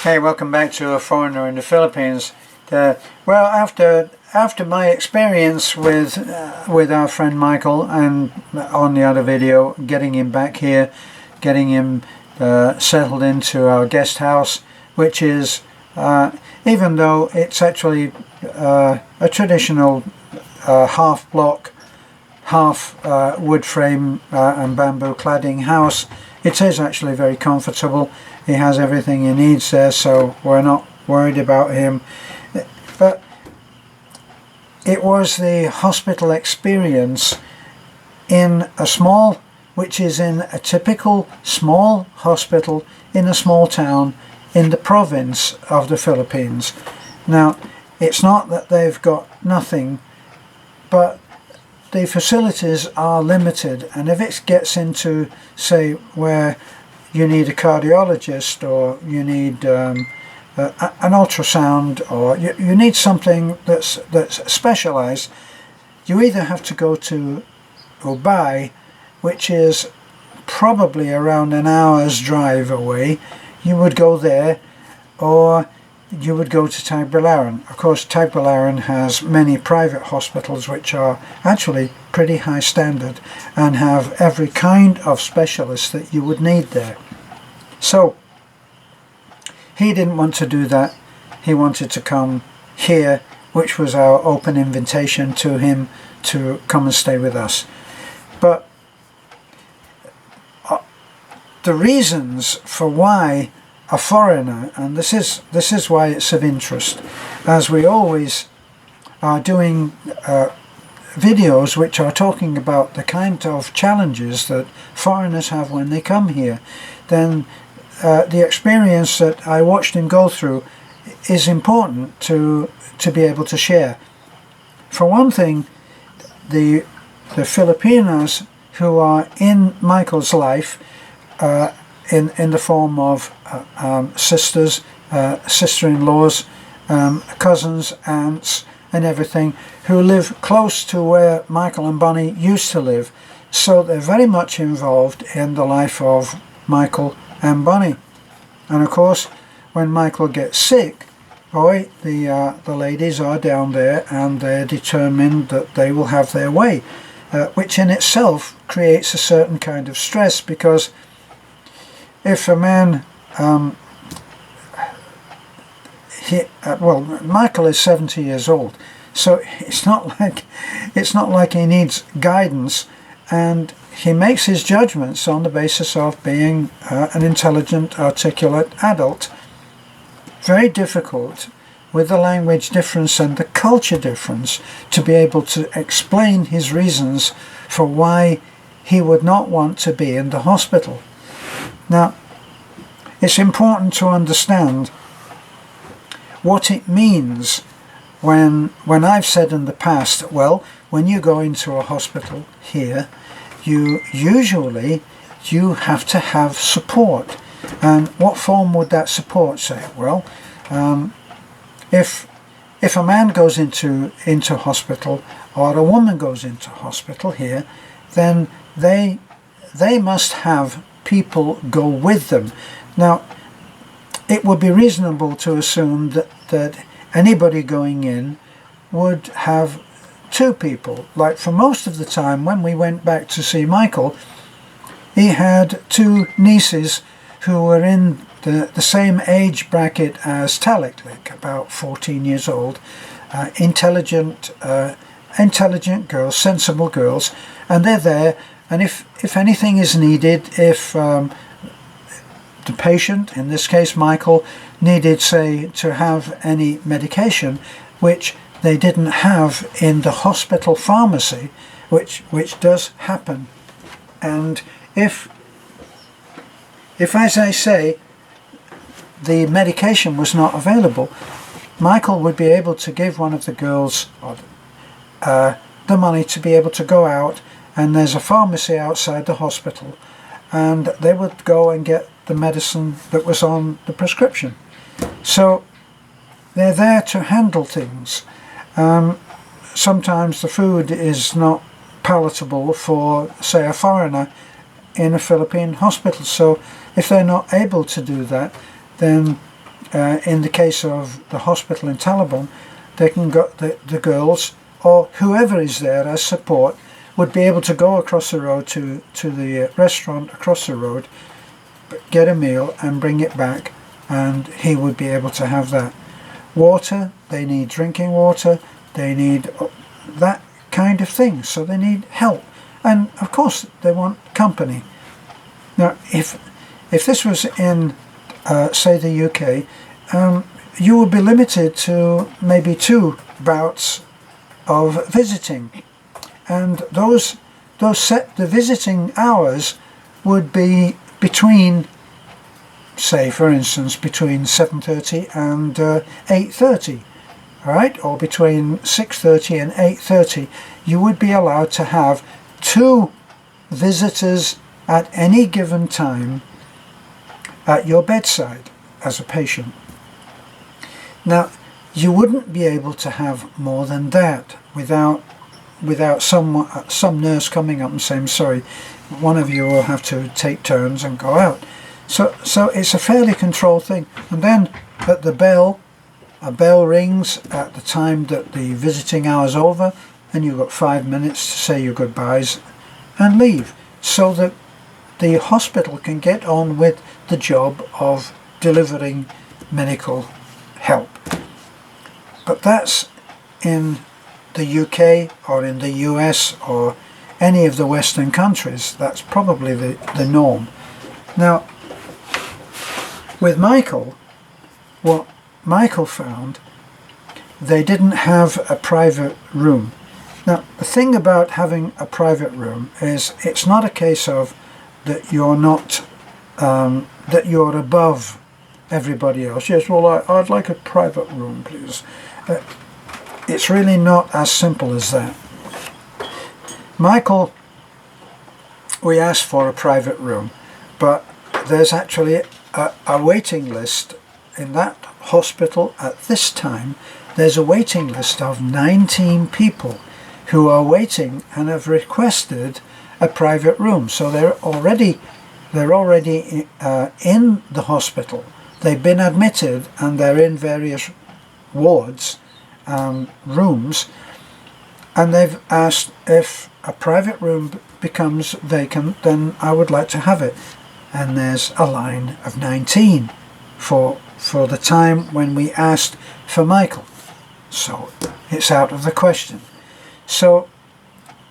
Hey, welcome back to A Foreigner in the Philippines. Well, after my experience with our friend Michael, and on the other video, getting him back here, getting him settled into our guest house, which is, even though it's actually a traditional half block, half wood frame and bamboo cladding house, it is actually very comfortable. He has everything he needs there, so we're not worried about him. But it was the hospital experience in a small, which is in a typical small hospital in a small town in the province of the Philippines. Now, it's not that they've got nothing, but the facilities are limited, and if it gets into, say, where you need a cardiologist, or you need an ultrasound, or you need something that's specialized, you either have to go to Ubay, which is probably around an hour's drive away. You would go there, or you would go to Tagbilaran. Of course, Tagbilaran has many private hospitals which are actually pretty high standard and have every kind of specialist that you would need there. So he didn't want to do that. He wanted to come here, which was our open invitation to him to come and stay with us. But the reasons for why a foreigner, and this is why it's of interest, as we always are doing videos which are talking about the kind of challenges that foreigners have when they come here, then the experience that I watched him go through is important to be able to share. For one thing, the Filipinos who are in Michael's life, in the form of sisters, sister-in-laws, cousins, aunts, and everything, who live close to where Michael and Bonnie used to live. So they're very much involved in the life of Michael and Bonnie. And of course, when Michael gets sick, boy, the ladies are down there, and they're determined that they will have their way, which in itself creates a certain kind of stress, because if a man, well, Michael is 70 years old, so it's not like he needs guidance, and he makes his judgments on the basis of being an intelligent, articulate adult. Very difficult with the language difference and the culture difference to be able to explain his reasons for why he would not want to be in the hospital. Now, it's important to understand what it means when I've said in the past, well, when you go into a hospital here, you have to have support. And what form would that support say? Well, if a man goes into hospital, or a woman goes into hospital here, then they must have people go with them. Now, it would be reasonable to assume that anybody going in would have two people. Like for most of the time when we went back to see Michael, he had two nieces who were in the same age bracket as Taliklik, about 14 years old, intelligent girls, sensible girls, and they're there. And if anything is needed, if the patient, in this case Michael, needed, say, to have any medication, which they didn't have in the hospital pharmacy, which does happen, and if as I say, the medication was not available, Michael would be able to give one of the girls the money to be able to go out, and there's a pharmacy outside the hospital, and they would go and get the medicine that was on the prescription. So they're there to handle things. Sometimes the food is not palatable for, say, a foreigner in a Philippine hospital, so if they're not able to do that, then in the case of the hospital in Taliban, they can go, the girls or whoever is there as support would be able to go across the road to the restaurant across the road, get a meal and bring it back, and he would be able to have that. Water, they need drinking water, they need that kind of thing, so they need help, and of course they want company. Now if this was in say the UK, you would be limited to maybe 2 bouts of visiting, and the visiting hours would be between, say for instance, between 7:30 and 8:30, right, or between 6:30 and 8:30. You would be allowed to have 2 visitors at any given time at your bedside as a patient. Now you wouldn't be able to have more than that without some nurse coming up and saying, sorry, one of you will have to take turns and go out. So it's a fairly controlled thing. And then at the bell, a bell rings at the time that the visiting hour's over, and you've got 5 minutes to say your goodbyes and leave, so that the hospital can get on with the job of delivering medical help. But that's in the UK or in the US or any of the Western countries. That's probably the norm. Now, with Michael, what Michael found, they didn't have a private room. Now, the thing about having a private room is it's not a case of that you're not, that you're above everybody else. Yes, well, I'd like a private room, please. It's really not as simple as that. Michael, we asked for a private room, but there's actually a waiting list in that hospital at this time. There's a waiting list of 19 people who are waiting and have requested a private room. So they're already in the hospital. They've been admitted and they're in various wards, rooms, and they've asked if a private room becomes vacant, then I would like to have it. And there's a line of 19 for the time when we asked for Michael. So it's out of the question. So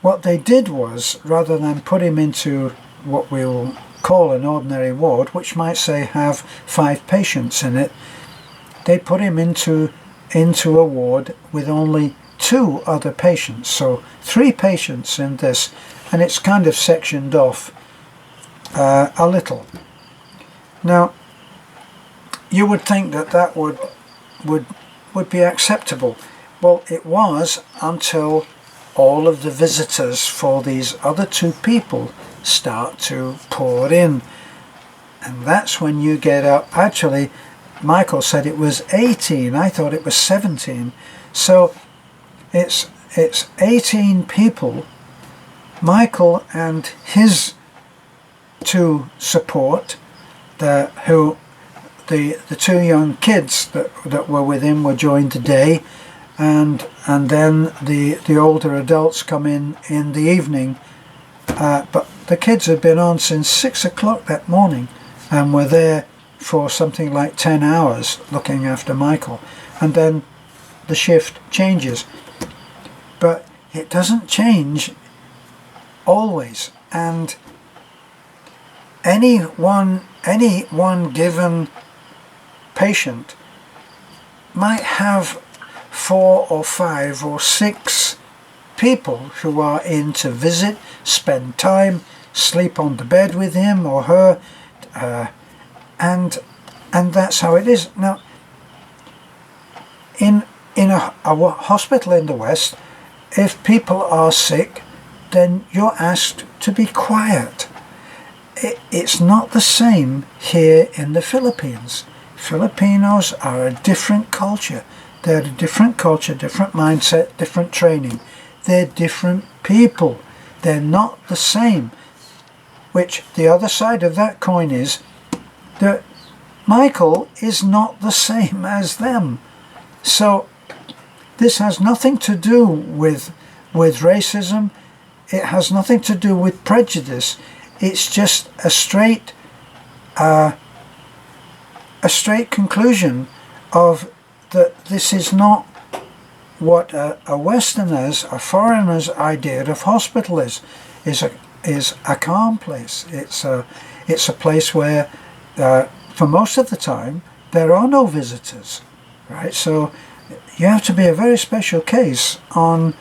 what they did was, rather than put him into what we'll call an ordinary ward, which might say have 5 patients in it, they put him into a ward with only 2 other patients. So 3 patients in this, and it's kind of sectioned off a little. Now you would think that would be acceptable. Well, it was until all of the visitors for these other 2 people start to pour in, and that's when you get up. Actually, Michael said it was 18. I thought it was 17. So it's 18 people. Michael and his 2 support, the 2 young kids that were with him were joined today, and then the older adults come in the evening. But the kids had been on since 6 o'clock that morning and were there for something like 10 hours looking after Michael, and then the shift changes. But it doesn't change always, and any one given patient might have 4 or 5 or 6 people who are in to visit, spend time, sleep on the bed with him or her, and that's how it is. Now, in a hospital in the West, if people are sick, then you're asked to be quiet. It's not the same here in the Philippines. Filipinos are a different culture. They're a different culture, different mindset, different training. They're different people. They're not the same. Which the other side of that coin is that Michael is not the same as them. So this has nothing to do with racism. It has nothing to do with prejudice. It's just a straight conclusion of that this is not what a Westerner's, a foreigner's idea of hospital is a calm place. It's a place where for most of the time there are no visitors, right? So you have to be a very special case on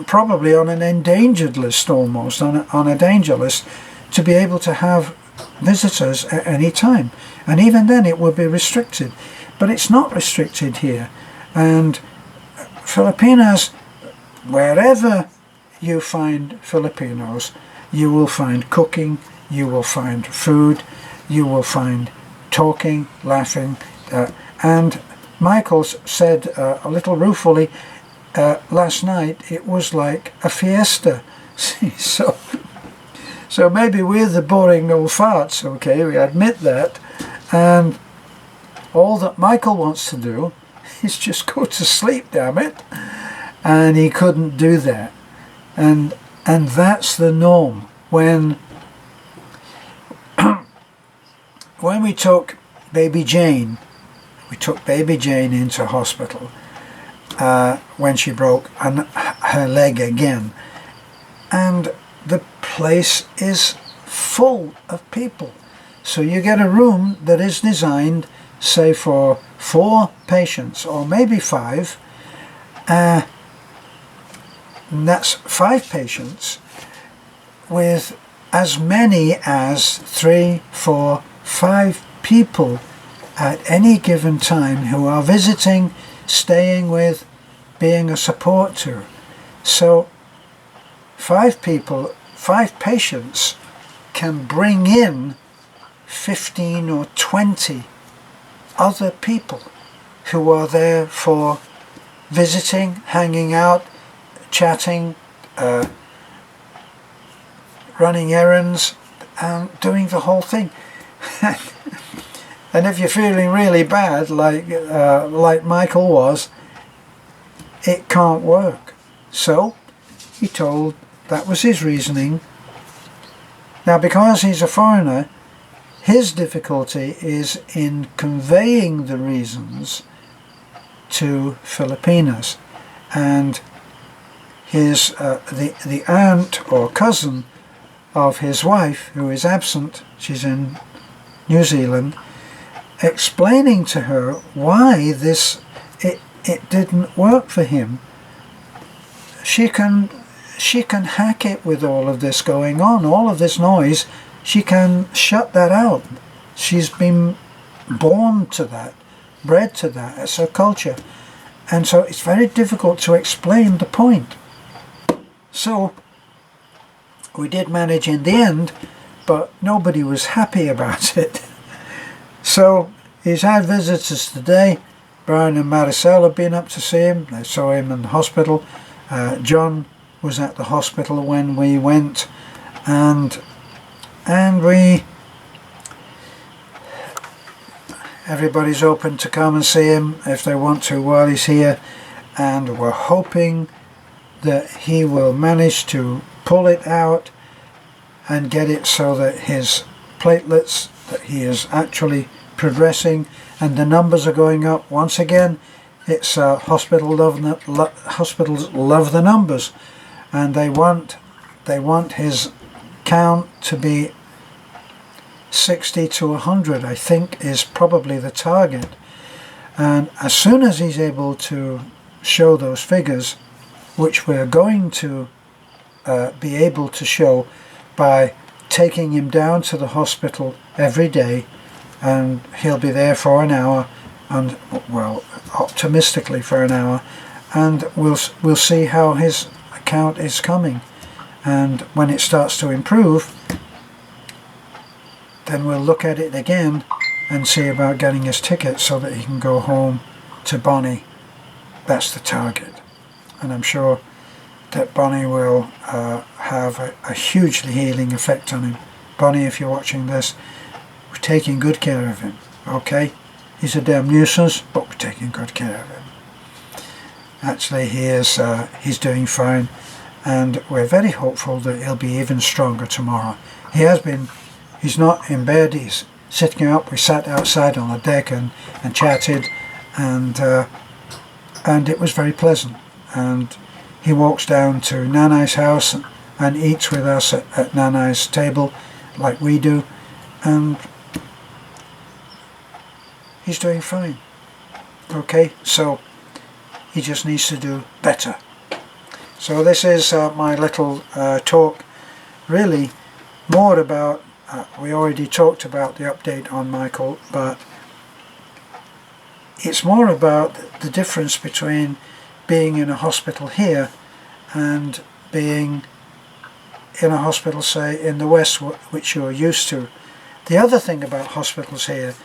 probably on an endangered list, almost on a danger list, to be able to have visitors at any time, and even then it would be restricted. But it's not restricted here. And Filipinos, wherever you find Filipinos, you will find cooking, you will find food, you will find talking, laughing, and Michael said a little ruefully last night, it was like a fiesta. So maybe we're the boring old farts, okay, we admit that, and all that Michael wants to do is just go to sleep, damn it, and he couldn't do that. And that's the norm. When we took baby Jane into hospital when she broke her leg again, and the place is full of people. So you get a room that is designed, say, for 4 patients or maybe 5, and that's 5 patients with as many as 3, 4, 5 people at any given time who are visiting, staying with, being a support to. So 5 patients can bring in 15 or 20 other people who are there for visiting, hanging out, chatting, running errands, and doing the whole thing. And if you're feeling really bad, like Michael was, it can't work. So he told, that was his reasoning. Now, because he's a foreigner, his difficulty is in conveying the reasons to Filipinos, and his the aunt or cousin of his wife, who is absent, she's in New Zealand, explaining to her why it didn't work for him. She can hack it with all of this going on, all of this noise. She can shut that out. She's been born to that, bred to that. It's her culture. And so it's very difficult to explain the point. So we did manage in the end, but nobody was happy about it. So he's had visitors today. Brian and Maricel have been up to see him. They saw him in the hospital. John was at the hospital when we went, and everybody's open to come and see him if they want to while he's here, and we're hoping that he will manage to pull it out and get it so that his platelets, that he is actually progressing and the numbers are going up. Once again, it's hospitals love the numbers, and they want his count to be 60 to 100, I think, is probably the target. And as soon as he's able to show those figures, which we're going to be able to show by taking him down to the hospital every day, and he'll be there for an hour, and well, optimistically for an hour, and we'll see how his count is coming. And when it starts to improve, then we'll look at it again and see about getting his ticket so that he can go home to Bonnie. That's the target. And I'm sure that Bonnie will have a hugely healing effect on him. Bonnie, if you're watching this, we're taking good care of him, okay? He's a damn nuisance, but we're taking good care of him. Actually, he's doing fine, and we're very hopeful that he'll be even stronger tomorrow. He's not in bed, he's sitting up. We sat outside on the deck and chatted, and it was very pleasant. And he walks down to Nanai's house and eats with us at Nanai's table like we do, and he's doing fine. Okay, so he just needs to do better. So this is my little talk, really more about, we already talked about the update on Michael, but it's more about the difference between being in a hospital here and being in a hospital, say, in the West, which you're used to. The other thing about hospitals here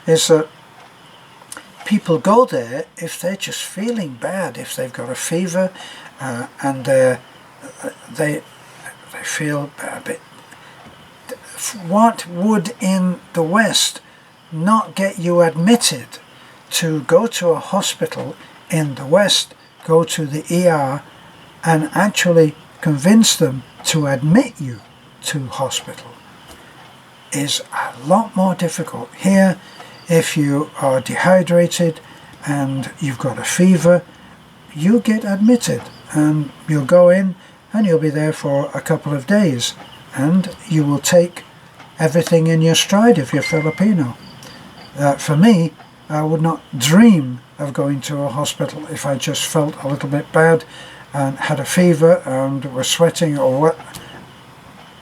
is that people go there if they're just feeling bad, if they've got a fever and they feel a bit. What would in the West not get you admitted to go to a hospital in the West, go to the ER and actually convince them to admit you to hospital is a lot more difficult. Here, if you are dehydrated and you've got a fever, you get admitted and you'll go in and you'll be there for a couple of days, and you will take everything in your stride if you're Filipino. For me, I would not dream of going to a hospital if I just felt a little bit bad and had a fever and was sweating or what.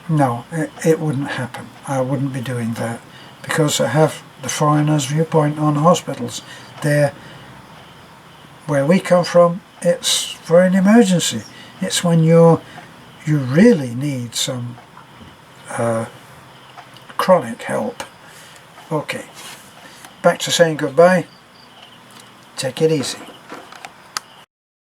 No, it wouldn't happen. I wouldn't be doing that, because I have the foreigner's viewpoint on hospitals. They're, where we come from, it's for an emergency. It's when you really need some chronic help. Okay, back to saying goodbye. Take it easy.